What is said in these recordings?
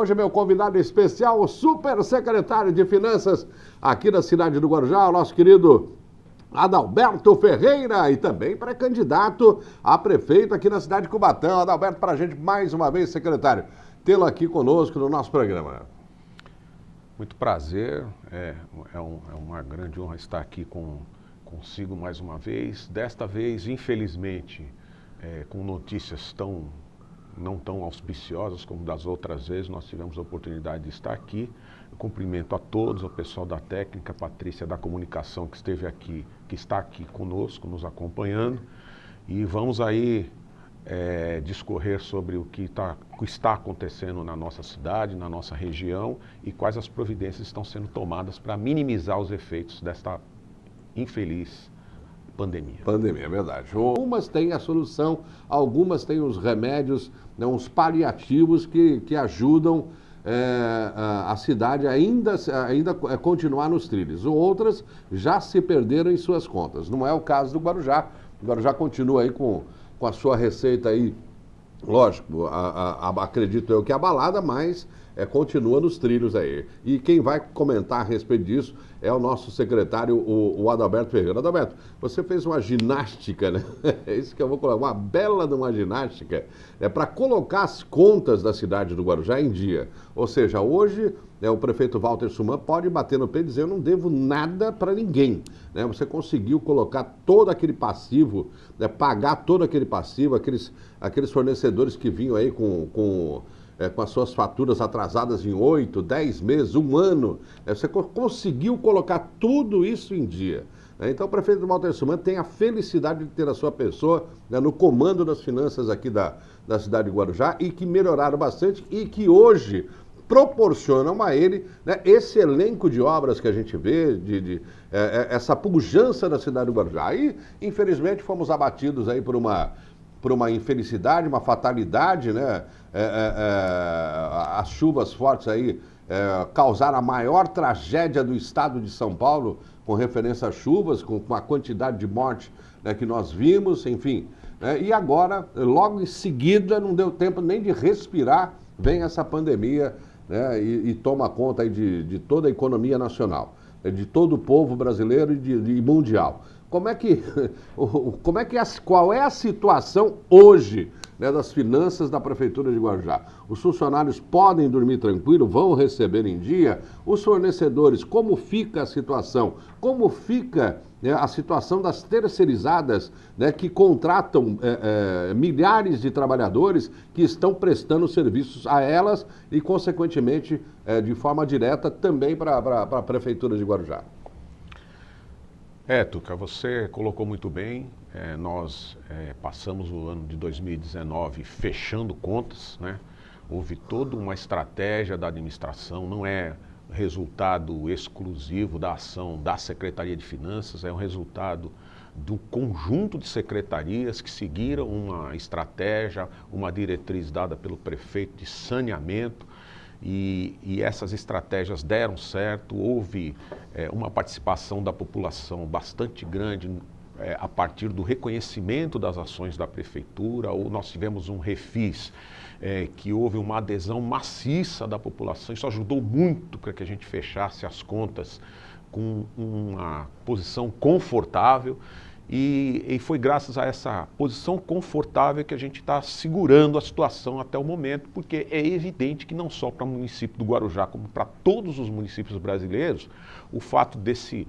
hoje meu convidado especial, o super secretário de Finanças aqui da cidade do Guarujá, o nosso querido Adalberto Ferreira, e também pré-candidato a prefeito aqui na cidade de Cubatão. Adalberto, para a gente, mais uma vez, secretário, tê-lo aqui conosco no nosso programa. Muito prazer, é uma grande honra estar aqui consigo mais uma vez. Desta vez, infelizmente, com notícias não tão auspiciosas como das outras vezes, nós tivemos a oportunidade de estar aqui. Eu cumprimento a todos, ao pessoal da técnica, a Patrícia da comunicação que esteve aqui, que está aqui conosco, nos acompanhando. E vamos aí discorrer sobre o que está acontecendo na nossa cidade, na nossa região e quais as providências estão sendo tomadas para minimizar os efeitos desta infeliz pandemia. Pandemia, é verdade. Algumas têm a solução, algumas têm os remédios, né, os paliativos que ajudam a cidade ainda continuar nos trilhos. Outras já se perderam em suas contas. Não é o caso do Guarujá. O Guarujá continua aí com a sua receita aí, lógico, acredito eu que abalada, mas continua nos trilhos aí. E quem vai comentar a respeito disso é o nosso secretário, o Adalberto Ferreira. Adalberto, você fez uma ginástica, né? É isso que eu vou colocar, uma bela de uma ginástica, para colocar as contas da cidade do Guarujá em dia. Ou seja, hoje o prefeito Walter Suman pode bater no pé e dizer: eu não devo nada para ninguém. Né? Você conseguiu colocar todo aquele passivo, pagar todo aquele passivo, aqueles fornecedores que vinham aí com as suas faturas atrasadas em 8, 10 meses, um ano. Você conseguiu colocar tudo isso em dia. Então o prefeito Walter Suman tem a felicidade de ter a sua pessoa no comando das finanças aqui da cidade de Guarujá, e que melhoraram bastante e que hoje proporcionam a ele, né, esse elenco de obras que a gente vê, essa pujança da cidade do Guarujá. E, infelizmente, fomos abatidos aí por uma infelicidade, uma fatalidade, né? As chuvas fortes aí causaram a maior tragédia do estado de São Paulo com referência às chuvas, com a quantidade de morte, né, que nós vimos, enfim. E agora, logo em seguida, não deu tempo nem de respirar, vem essa pandemia, né, e toma conta aí de toda a economia nacional, de todo o povo brasileiro e mundial. Qual é a situação hoje, né, das finanças da Prefeitura de Guarujá? Os funcionários podem dormir tranquilo, vão receber em dia? Os fornecedores, como fica a situação? Como fica, né, a situação das terceirizadas, né, que contratam milhares de trabalhadores que estão prestando serviços a elas e, consequentemente, de forma direta também para a Prefeitura de Guarujá? Tuca, você colocou muito bem. Nós passamos o ano de 2019 fechando contas, né? Houve toda uma estratégia da administração, não é resultado exclusivo da ação da Secretaria de Finanças, é um resultado do conjunto de secretarias que seguiram uma estratégia, uma diretriz dada pelo prefeito de saneamento. E essas estratégias deram certo, houve uma participação da população bastante grande a partir do reconhecimento das ações da prefeitura. Ou nós tivemos um refis que houve uma adesão maciça da população. Isso ajudou muito para que a gente fechasse as contas com uma posição confortável. E foi graças a essa posição confortável que a gente está segurando a situação até o momento, porque é evidente que não só para o município do Guarujá, como para todos os municípios brasileiros, o fato desse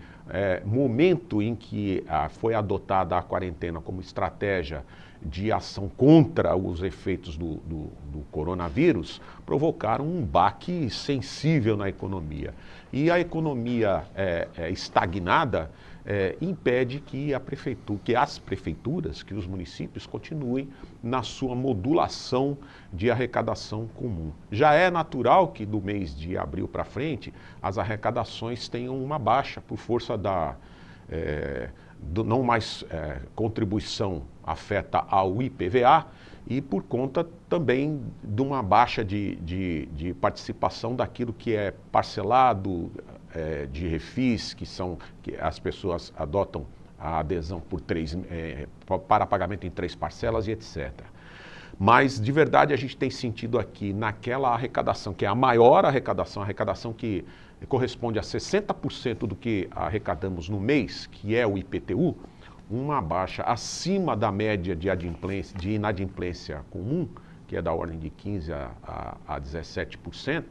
momento em que foi adotada a quarentena como estratégia de ação contra os efeitos do coronavírus, provocaram um baque sensível na economia. E a economia estagnada impede que as prefeituras, que os municípios continuem na sua modulação de arrecadação comum. Já é natural que do mês de abril para frente as arrecadações tenham uma baixa por força não mais contribuição afeta ao IPVA e por conta também de uma baixa de participação daquilo que é parcelado, de refis, que as pessoas adotam a adesão para pagamento em 3 parcelas e etc. Mas, de verdade, a gente tem sentido aqui naquela arrecadação, que é a maior arrecadação, a arrecadação que corresponde a 60% do que arrecadamos no mês, que é o IPTU, uma baixa acima da média de inadimplência comum, que é da ordem de 15% a 17%,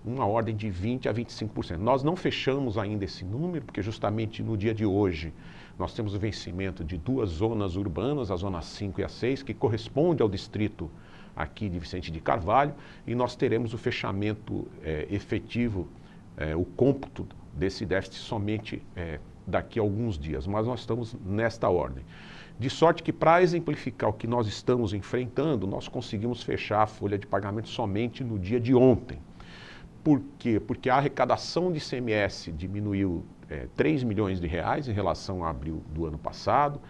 uma ordem de 20% a 25%. Nós não fechamos ainda esse número, porque justamente no dia de hoje nós temos o vencimento de 2 zonas urbanas, a zona 5 e a 6, que corresponde ao distrito aqui de Vicente de Carvalho, e nós teremos o fechamento efetivo, o cômputo desse déficit somente daqui a alguns dias, mas nós estamos nesta ordem. De sorte que, para exemplificar o que nós estamos enfrentando, nós conseguimos fechar a folha de pagamento somente no dia de ontem. Por quê? Porque a arrecadação de ICMS diminuiu 3 milhões de reais em relação a abril do ano passado.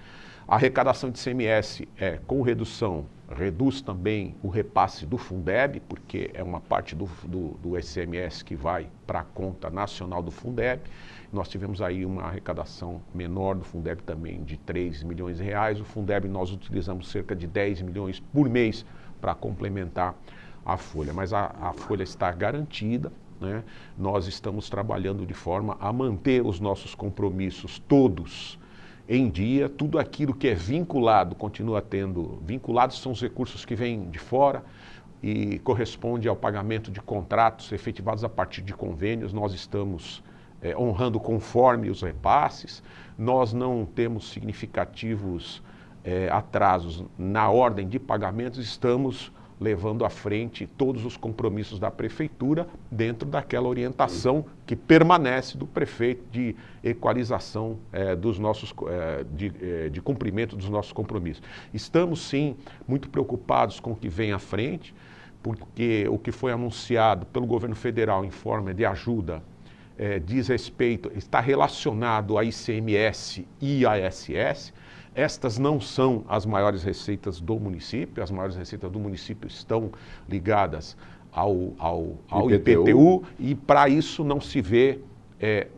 A arrecadação de ICMS, com redução, reduz também o repasse do Fundeb, porque é uma parte do ICMS que vai para a conta nacional do Fundeb. Nós tivemos aí uma arrecadação menor do Fundeb também de 3 milhões de reais. O Fundeb nós utilizamos cerca de 10 milhões por mês para complementar a folha, mas a folha está garantida, né? Nós estamos trabalhando de forma a manter os nossos compromissos todos em dia, tudo aquilo que é vinculado continua tendo, vinculados são os recursos que vêm de fora e corresponde ao pagamento de contratos efetivados a partir de convênios. Nós estamos honrando conforme os repasses, nós não temos significativos atrasos na ordem de pagamentos, estamos levando à frente todos os compromissos da Prefeitura dentro daquela orientação que permanece do prefeito de equalização dos nossos, de cumprimento dos nossos compromissos. Estamos, sim, muito preocupados com o que vem à frente, porque o que foi anunciado pelo governo federal em forma de ajuda diz respeito, está relacionado a ICMS e ISS. Estas não são as maiores receitas do município, as maiores receitas do município estão ligadas ao IPTU e para isso não se vê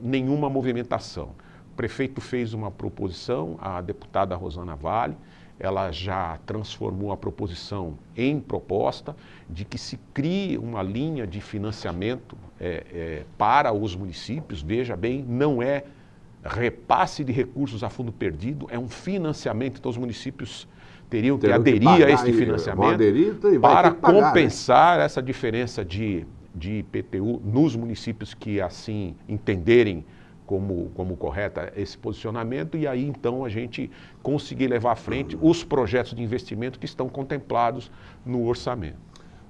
nenhuma movimentação. O prefeito fez uma proposição, a deputada Rosana Vale, ela já transformou a proposição em proposta de que se crie uma linha de financiamento para os municípios. Veja bem, não é repasse de recursos a fundo perdido, é um financiamento, então os municípios teriam que aderir a este financiamento para compensar essa diferença de IPTU nos municípios que assim entenderem como correta esse posicionamento, e aí então a gente conseguir levar à frente os projetos de investimento que estão contemplados no orçamento.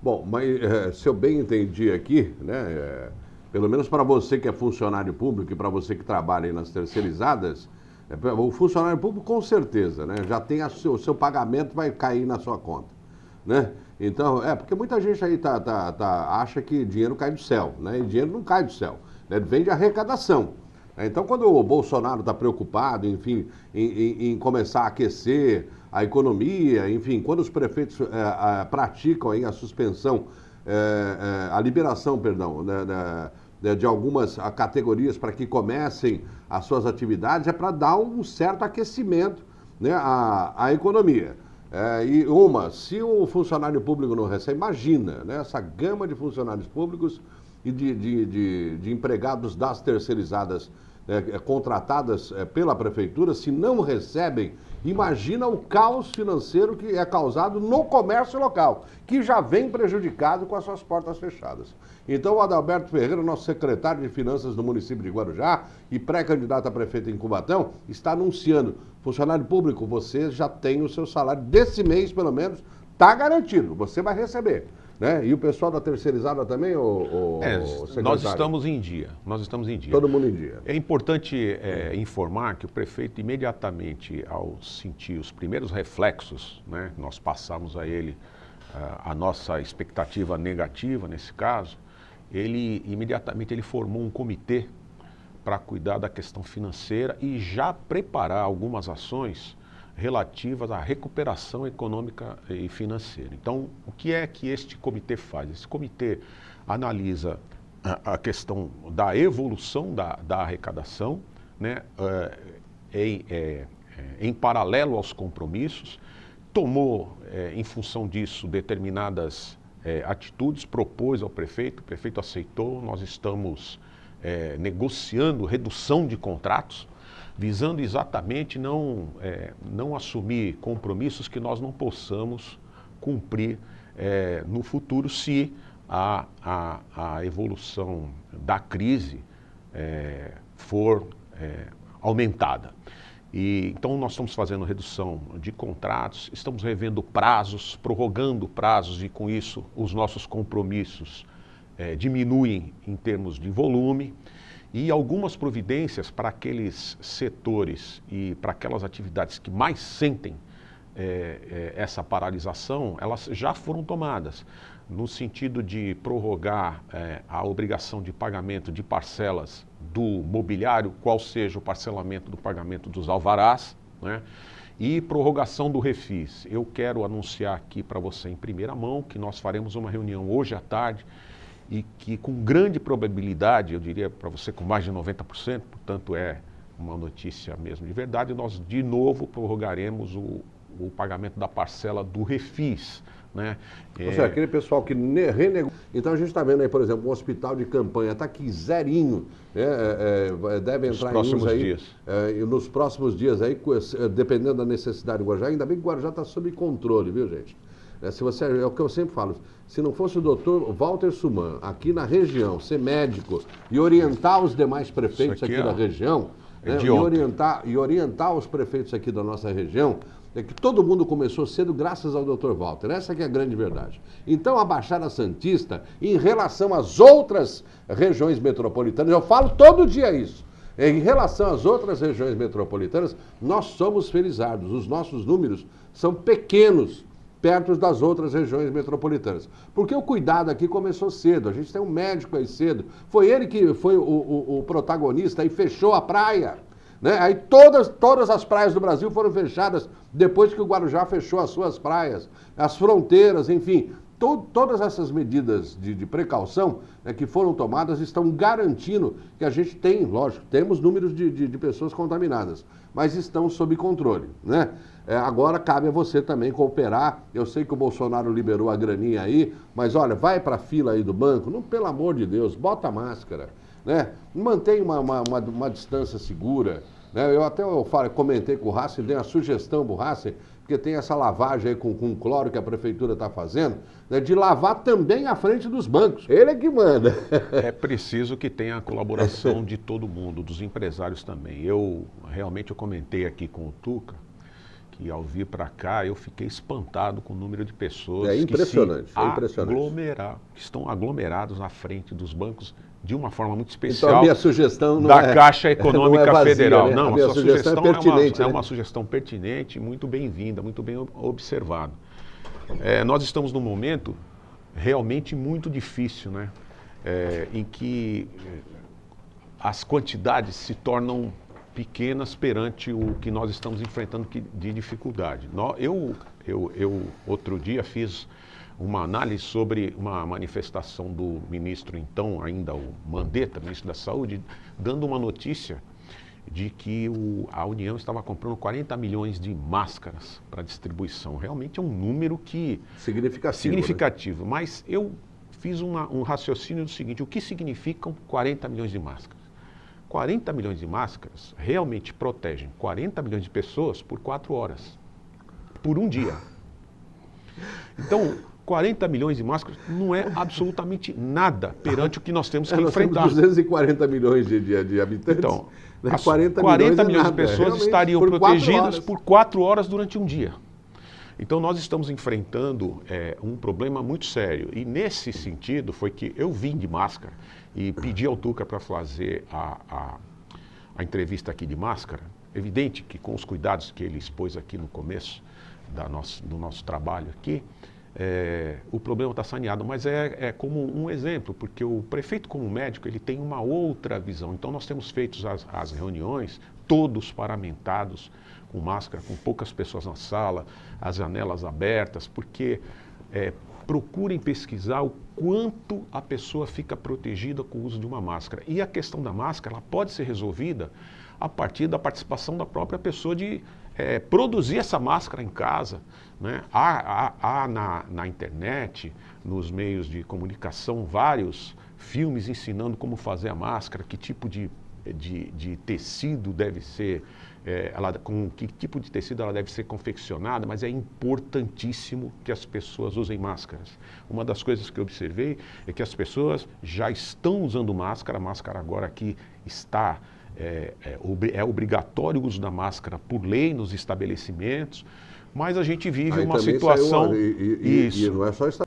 Bom, mas se eu bem entendi aqui, né, pelo menos para você que é funcionário público e para você que trabalha aí nas terceirizadas, o funcionário público com certeza, né, já tem o seu pagamento vai cair na sua conta, né? Então, porque muita gente aí acha que dinheiro cai do céu, né? E dinheiro não cai do céu, né? Vem de arrecadação. Então, quando o Bolsonaro está preocupado, enfim, em começar a aquecer a economia, enfim, quando os prefeitos praticam aí a suspensão, a liberação, perdão, de algumas categorias para que comecem as suas atividades, é para dar um certo aquecimento, né, à economia. Se o funcionário público não recebe, imagina, né, essa gama de funcionários públicos e de empregados das terceirizadas contratadas pela prefeitura, se não recebem, imagina o caos financeiro que é causado no comércio local, que já vem prejudicado com as suas portas fechadas. Então, o Adalberto Ferreira, nosso secretário de Finanças do município de Guarujá e pré-candidato a prefeito em Cubatão, está anunciando, funcionário público, você já tem o seu salário desse mês, pelo menos, está garantido, você vai receber. Né? E o pessoal da terceirizada também, nós estamos em dia, Todo mundo em dia. É importante informar que o prefeito imediatamente, ao sentir os primeiros reflexos, né, nós passamos a ele a nossa expectativa negativa nesse caso, ele imediatamente formou um comitê para cuidar da questão financeira e já preparar algumas ações relativas à recuperação econômica e financeira. Então, o que é que este comitê faz? Esse comitê analisa a questão da evolução da arrecadação, né, em paralelo aos compromissos, tomou, em função disso, determinadas atitudes, propôs ao prefeito, o prefeito aceitou, nós estamos negociando redução de contratos, visando exatamente não assumir compromissos que nós não possamos cumprir no futuro se a evolução da crise for aumentada. Então nós estamos fazendo redução de contratos, estamos revendo prazos, prorrogando prazos e com isso os nossos compromissos diminuem em termos de volume e algumas providências para aqueles setores e para aquelas atividades que mais sentem essa paralisação, elas já foram tomadas, no sentido de prorrogar a obrigação de pagamento de parcelas do mobiliário, qual seja o parcelamento do pagamento dos alvarás, né? E prorrogação do refis. Eu quero anunciar aqui para você em primeira mão que nós faremos uma reunião hoje à tarde e que com grande probabilidade, eu diria para você com mais de 90%, portanto é uma notícia mesmo de verdade, nós de novo prorrogaremos o pagamento da parcela do refis, né? Ou seja, aquele pessoal que renegou. Então a gente está vendo aí, por exemplo, um hospital de campanha está aqui zerinho, deve entrar em uso aí nos próximos dias aí, dependendo da necessidade do Guarujá. Ainda bem que o Guarujá está sob controle, viu, gente? É o que eu sempre falo, se não fosse o doutor Walter Suman aqui na região, ser médico e orientar os demais prefeitos aqui da região, e orientar os prefeitos aqui da nossa região, é que todo mundo começou cedo graças ao Dr. Walter. Essa que é a grande verdade. Então, a Baixada Santista, em relação às outras regiões metropolitanas, eu falo todo dia isso, em relação às outras regiões metropolitanas, nós somos felizardos. Os nossos números são pequenos, perto das outras regiões metropolitanas. Porque o cuidado aqui começou cedo. A gente tem um médico aí cedo. Foi ele que foi o protagonista e fechou a praia. Né? Aí todas as praias do Brasil foram fechadas depois que o Guarujá fechou as suas praias, as fronteiras, enfim. Todas essas medidas de precaução que foram tomadas estão garantindo que a gente tem, lógico, temos números de pessoas contaminadas, mas estão sob controle, né? Agora cabe a você também cooperar. Eu sei que o Bolsonaro liberou a graninha aí, mas olha, vai para a fila aí do banco, não, pelo amor de Deus, bota a máscara, né? Mantém uma distância segura, né? Eu comentei com o Hassen, dei uma sugestão para o Hassen, porque tem essa lavagem aí com cloro que a prefeitura está fazendo, né, de lavar também a frente dos bancos. Ele é que manda. É preciso que tenha a colaboração de todo mundo, dos empresários também. Eu comentei aqui com o Tuca, que ao vir para cá eu fiquei espantado com o número de pessoas que estão aglomerados na frente dos bancos de uma forma muito especial. Então a minha sugestão Caixa Econômica não é vazia, Federal. Né? Não, a minha sugestão é pertinente. É uma sugestão pertinente, muito bem-vinda, muito bem observado. Nós estamos num momento realmente muito difícil, né? Em que as quantidades se tornam pequenas perante o que nós estamos enfrentando de dificuldade. Eu outro dia fiz uma análise sobre uma manifestação do ministro, então, ainda o Mandetta, ministro da Saúde, dando uma notícia de que a União estava comprando 40 milhões de máscaras para distribuição. Realmente é um número que... Significativo. Né? Mas eu fiz um raciocínio do seguinte: o que significam 40 milhões de máscaras? 40 milhões de máscaras realmente protegem 40 milhões de pessoas por 4 horas, por um dia. Então, 40 milhões de máscaras não é absolutamente nada perante o que nós temos que enfrentar. Nós temos 240 milhões de habitantes. Então, né? 40 milhões de pessoas estariam protegidas por 4 horas durante um dia. Então, nós estamos enfrentando um problema muito sério. E nesse sentido foi que eu vim de máscara e pedi ao Tuca para fazer a entrevista aqui de máscara. Evidente que com os cuidados que ele expôs aqui no começo do nosso trabalho aqui, o problema está saneado, mas é como um exemplo, porque o prefeito, como médico, ele tem uma outra visão. Então nós temos feito as reuniões, todos paramentados, com máscara, com poucas pessoas na sala, as janelas abertas, porque procurem pesquisar o quanto a pessoa fica protegida com o uso de uma máscara. E a questão da máscara, ela pode ser resolvida a partir da participação da própria pessoa de produzir essa máscara em casa, né? Há na internet, nos meios de comunicação, vários filmes ensinando como fazer a máscara, que tipo de tecido deve ser, com que tipo de tecido ela deve ser confeccionada, mas é importantíssimo que as pessoas usem máscaras. Uma das coisas que eu observei é que as pessoas já estão usando máscara, a máscara agora aqui está... É obrigatório o uso da máscara por lei nos estabelecimentos, mas a gente vive uma situação... E não é só isso.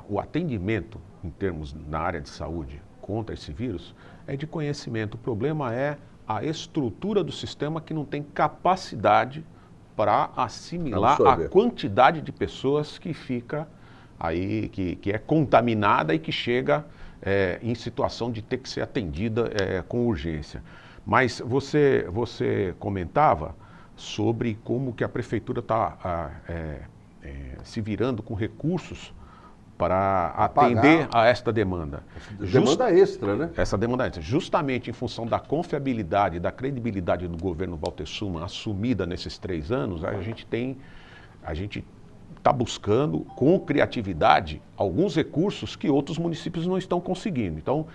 O atendimento, em termos na área de saúde, contra esse vírus, é de conhecimento. O problema é a estrutura do sistema que não tem capacidade para assimilar a quantidade de pessoas que fica aí, que é contaminada e que chega em situação de ter que ser atendida com urgência. Mas você comentava sobre como que a prefeitura está se virando com recursos para atender a esta demanda. Demanda extra, né? Essa demanda extra. Justamente em função da confiabilidade, da credibilidade do governo Walter Summan assumida nesses 3 anos, a gente está buscando, com criatividade, alguns recursos que outros municípios não estão conseguindo. Então,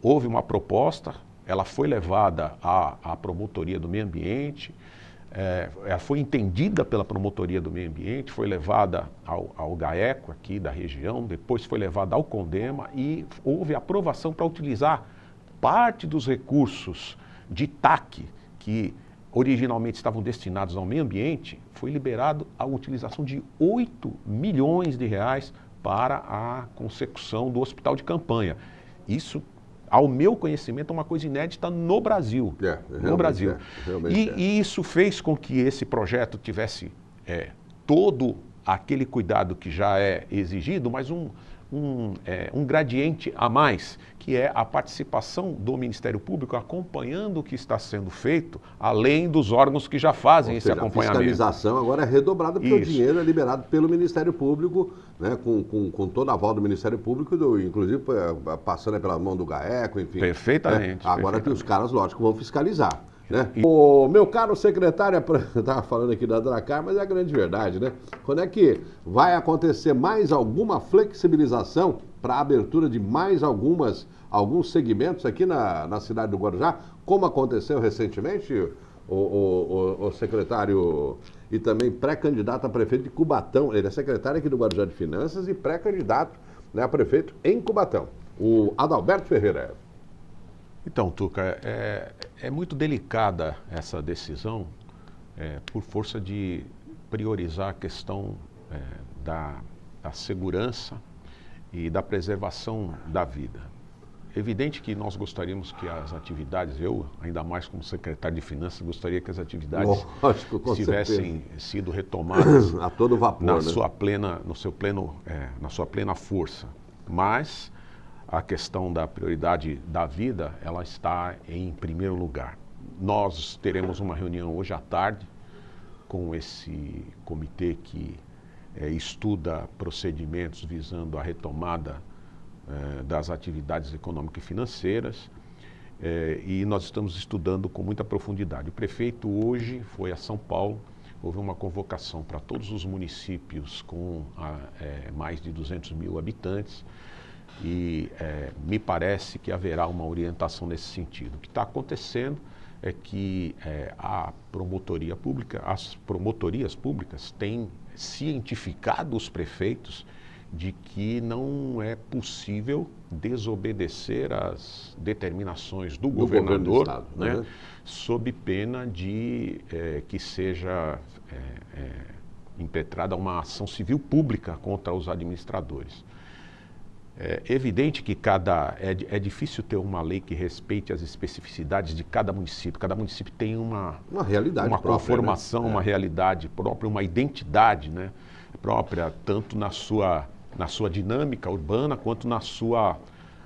houve uma proposta, ela foi levada à Promotoria do Meio Ambiente, ela foi entendida pela Promotoria do Meio Ambiente, foi levada ao GAECO aqui da região, depois foi levada ao CONDEMA e houve aprovação para utilizar parte dos recursos de TAC, que originalmente estavam destinados ao meio ambiente, foi liberado a utilização de 8 milhões de reais para a consecução do hospital de campanha. Isso, ao meu conhecimento, é uma coisa inédita no Brasil. No Brasil. E isso fez com que esse projeto tivesse todo aquele cuidado que já é exigido, mas um gradiente a mais, que é a participação do Ministério Público acompanhando o que está sendo feito, além dos órgãos que já fazem esse acompanhamento. A fiscalização agora é redobrada porque o dinheiro é liberado pelo Ministério Público, né, com toda a aval do Ministério Público, inclusive passando pela mão do GAECO, enfim. Perfeitamente. Agora que os caras, lógico, vão fiscalizar. Né? O meu caro secretário, eu estava falando aqui da Dracar, mas é a grande verdade, né? Quando é que vai acontecer mais alguma flexibilização para a abertura de mais alguns segmentos aqui na cidade do Guarujá, como aconteceu recentemente, o secretário e também pré-candidato a prefeito de Cubatão? Ele é secretário aqui do Guarujá de Finanças e pré-candidato, né, a prefeito em Cubatão, o Adalberto Ferreira. Então, Tuca, é muito delicada essa decisão por força de priorizar a questão da segurança e da preservação da vida. É evidente que nós gostaríamos que as atividades, eu, ainda mais como secretário de Finanças, gostaria que as atividades tivessem sido retomadas a todo vapor, na sua plena força. Mas a questão da prioridade da vida, ela está em primeiro lugar. Nós teremos uma reunião hoje à tarde com esse comitê que estuda procedimentos visando a retomada das atividades econômicas e financeiras, e nós estamos estudando com muita profundidade. O prefeito hoje foi a São Paulo, houve uma convocação para todos os municípios com mais de 200 mil habitantes, e me parece que haverá uma orientação nesse sentido. O que está acontecendo é que a promotoria pública, as promotorias públicas têm cientificado os prefeitos de que não é possível desobedecer às determinações do governador, Estado, né, sob pena de que seja impetrada uma ação civil pública contra os administradores. É evidente que é difícil ter uma lei que respeite as especificidades de cada município. Cada município tem uma realidade uma própria, conformação, né? uma realidade própria, uma identidade, né, própria, tanto na sua dinâmica urbana quanto na sua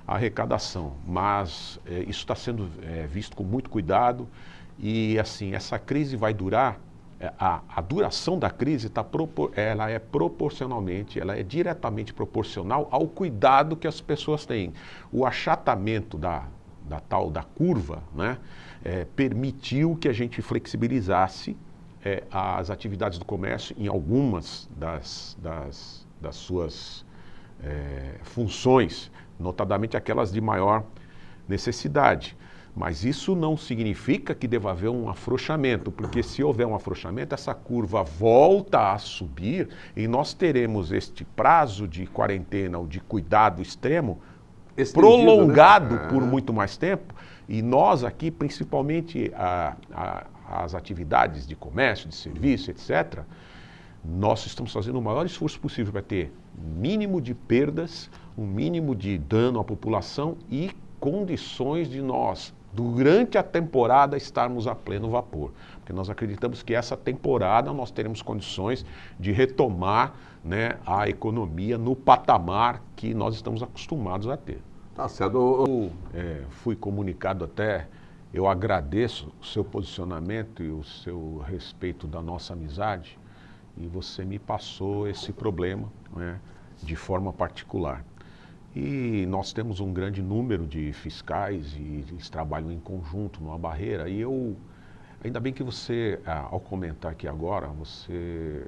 arrecadação. Mas isso está sendo visto com muito cuidado e, assim, essa crise vai durar. A duração da crise ela é diretamente proporcional ao cuidado que as pessoas têm. O achatamento tal da curva, né, permitiu que a gente flexibilizasse as atividades do comércio em algumas das suas funções, notadamente aquelas de maior necessidade. Mas isso não significa que deva haver um afrouxamento, porque se houver um afrouxamento, essa curva volta a subir e nós teremos este prazo de quarentena ou de cuidado extremo prolongado, né, por muito mais tempo. E nós aqui, principalmente as atividades de comércio, de serviço, etc., nós estamos fazendo o maior esforço possível para ter mínimo de perdas, um mínimo de dano à população e condições de nós, durante a temporada, estarmos a pleno vapor. Porque nós acreditamos que essa temporada nós teremos condições de retomar, né, a economia no patamar que nós estamos acostumados a ter. Tá certo. Eu fui comunicado até, eu agradeço o seu posicionamento e o seu respeito da nossa amizade, e você me passou esse problema, né, de forma particular. E nós temos um grande número de fiscais e eles trabalham em conjunto numa barreira. E ainda bem que você, ao comentar aqui agora, você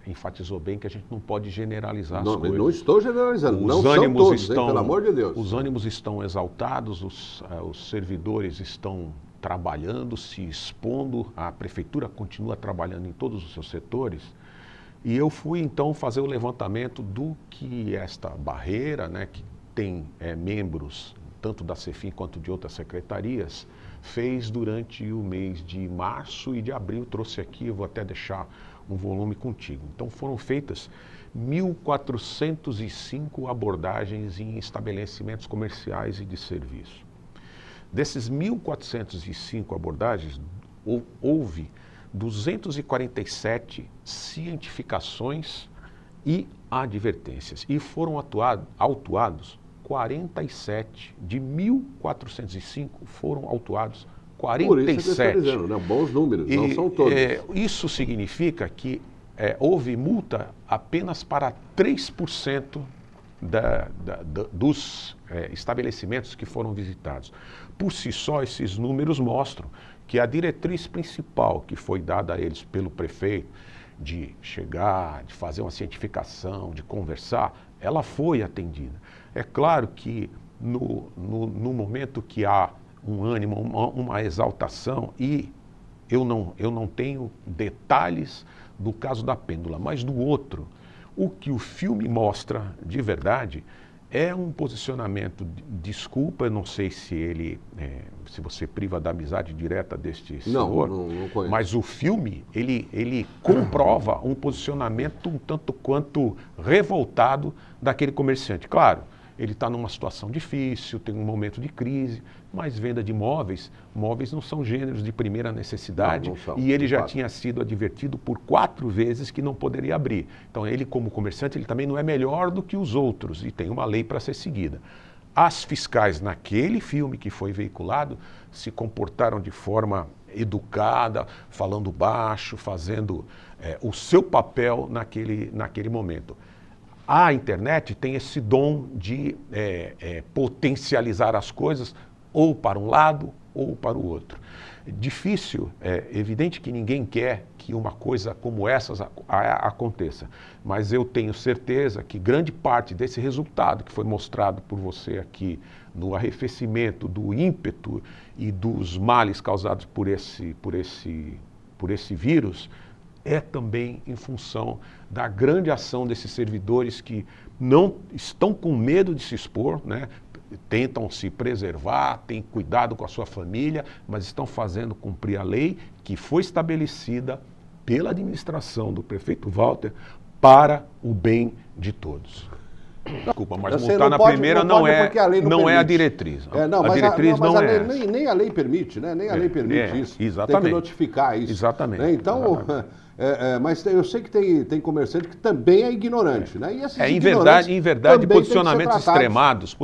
enfatizou bem que a gente não pode generalizar as coisas. Não estou generalizando, Os não ânimos são todos, estão, pelo amor de Deus. Os ânimos estão exaltados, os servidores estão trabalhando, se expondo, a prefeitura continua trabalhando em todos os seus setores. E eu fui, então, fazer o levantamento do que esta barreira, né, que tem membros tanto da CEFIM quanto de outras secretarias, fez durante o mês de março e de abril. Trouxe aqui, eu vou até deixar um volume contigo. Então, foram feitas 1.405 abordagens em estabelecimentos comerciais e de serviço. Desses 1.405 abordagens, houve 247 cientificações e advertências. E foram autuados 47, de 1.405 foram autuados 47. Por isso que eu estou dizendo, né? Bons números, não são todos. Isso significa que houve multa apenas para 3% dos estabelecimentos que foram visitados. Por si só, esses números mostram que a diretriz principal que foi dada a eles pelo prefeito, de chegar, de fazer uma cientificação, de conversar, ela foi atendida. É claro que no momento que há um ânimo, uma exaltação, e eu não tenho detalhes do caso da Pêndula, mas do outro, o que o filme mostra de verdade é um posicionamento, desculpa, eu não sei se se você priva da amizade direta deste senhor, não conheço. Mas o filme, ele comprova um posicionamento um tanto quanto revoltado daquele comerciante. Claro, ele está numa situação difícil, tem um momento de crise, mas venda de móveis não são gêneros de primeira necessidade, não são, e ele já tinha sido advertido por 4 vezes que não poderia abrir. Então ele, como comerciante, ele também não é melhor do que os outros e tem uma lei para ser seguida. As fiscais naquele filme que foi veiculado se comportaram de forma educada, falando baixo, fazendo o seu papel naquele momento. A internet tem esse dom de potencializar as coisas ou para um lado ou para o outro. Difícil, é evidente que ninguém quer que uma coisa como essa aconteça, mas eu tenho certeza que grande parte desse resultado que foi mostrado por você aqui no arrefecimento do ímpeto e dos males causados por esse vírus é também em função da grande ação desses servidores que não estão com medo de se expor, né? Tentam se preservar, têm cuidado com a sua família, mas estão fazendo cumprir a lei que foi estabelecida pela administração do prefeito Walter para o bem de todos. Desculpa, mas multar na primeira não é a diretriz. A diretriz não é. Nem a lei permite, né? Nem a lei permite isso. Exatamente. Tem que notificar isso. Exatamente. Né? Então, mas eu sei que tem comerciante que também é ignorante, né? E esses em verdade, posicionamentos extremados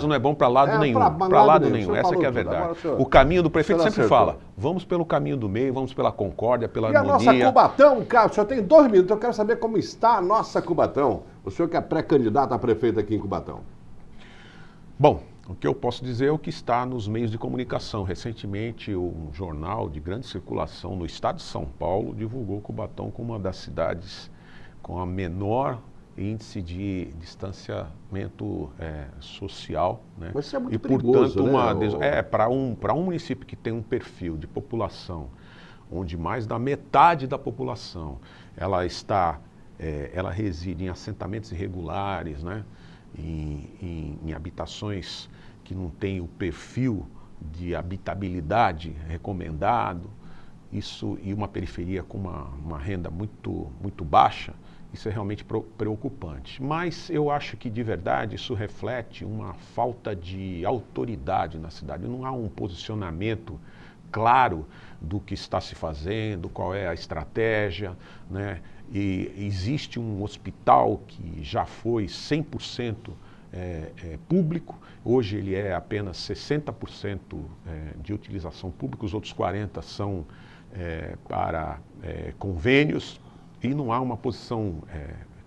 não é bom para lado nenhum. Para lado nenhum, essa que é a verdade. Agora, o caminho do prefeito sempre fala, vamos pelo caminho do meio, vamos pela concórdia, pela harmonia. E a nossa Cubatão, Carlos, o senhor tem 2 minutos, eu quero saber como está a nossa Cubatão. O senhor que é pré-candidato a prefeito aqui em Cubatão. Bom, O que eu posso dizer é o que está nos meios de comunicação. Recentemente, um jornal de grande circulação no estado de São Paulo divulgou Cubatão como uma das cidades com a menor índice de distanciamento social, né? Mas isso é muito e, perigoso, portanto, né? para um município que tem um perfil de população onde mais da metade da população ela reside em assentamentos irregulares, né? Em habitações que não têm o perfil de habitabilidade recomendado, isso, e uma periferia com uma renda muito baixa, isso é realmente preocupante. Mas eu acho que, de verdade, isso reflete uma falta de autoridade na cidade. Não há um posicionamento claro do que está se fazendo, qual é a estratégia, né? E existe um hospital que já foi 100% público, hoje ele é apenas 60% de utilização pública, os outros 40% são para convênios, e não há uma posição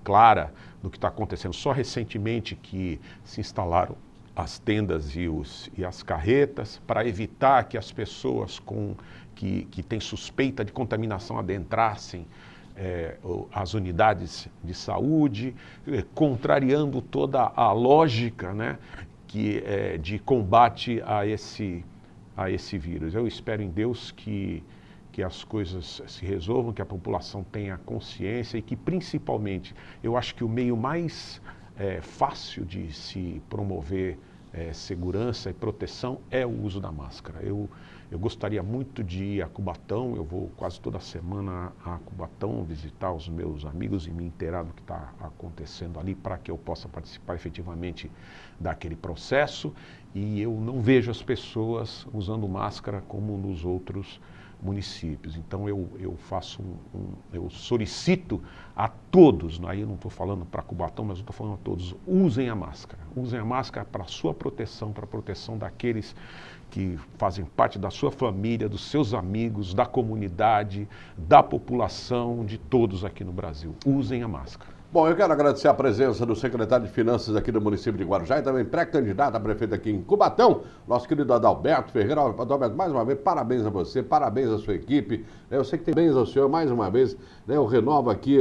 clara do que está acontecendo. Só recentemente que se instalaram as tendas e as carretas para evitar que as pessoas que têm suspeita de contaminação adentrassem as unidades de saúde, contrariando toda a lógica, né, de combate a esse vírus. Eu espero em Deus que as coisas se resolvam, que a população tenha consciência e que, principalmente, eu acho que o meio mais fácil de se promover segurança e proteção é o uso da máscara. Eu gostaria muito de ir a Cubatão, eu vou quase toda semana a Cubatão visitar os meus amigos e me inteirar do que está acontecendo ali para que eu possa participar efetivamente daquele processo, e eu não vejo as pessoas usando máscara como nos outros municípios. Então eu solicito a todos, aí eu não estou falando para Cubatão, mas eu estou falando a todos, usem a máscara para a sua proteção, para a proteção daqueles que fazem parte da sua família, dos seus amigos, da comunidade, da população, de todos aqui no Brasil. Usem a máscara. Bom, eu quero agradecer a presença do secretário de Finanças aqui do município de Guarujá e também pré-candidato a prefeito aqui em Cubatão, nosso querido Adalberto Ferreira. Adalberto, mais uma vez, parabéns a você, parabéns à sua equipe. Eu sei que tem bens ao senhor, mais uma vez, né, eu renovo aqui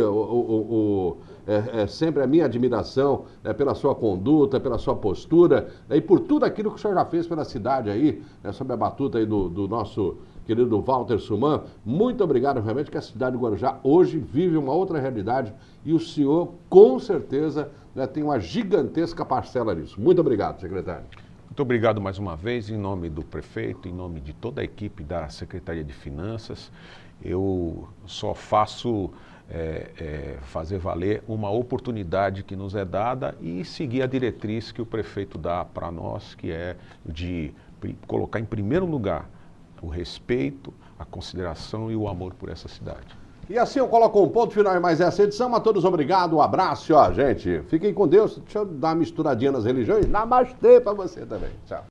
sempre a minha admiração pela sua conduta, pela sua postura e por tudo aquilo que o senhor já fez pela cidade aí, sob a batuta aí do nosso querido Walter Suman. Muito obrigado, realmente, que a cidade de Guarujá hoje vive uma outra realidade e o senhor, com certeza, tem uma gigantesca parcela nisso. Muito obrigado, secretário. Muito obrigado mais uma vez, em nome do prefeito, em nome de toda a equipe da Secretaria de Finanças. Eu só faço fazer valer uma oportunidade que nos é dada e seguir a diretriz que o prefeito dá para nós, que é de colocar em primeiro lugar o respeito, a consideração e o amor por essa cidade. E assim eu coloco um ponto final em mais essa edição. A todos obrigado, um abraço, ó, gente. Fiquem com Deus. Deixa eu dar uma misturadinha nas religiões. Namastê para você também. Tchau.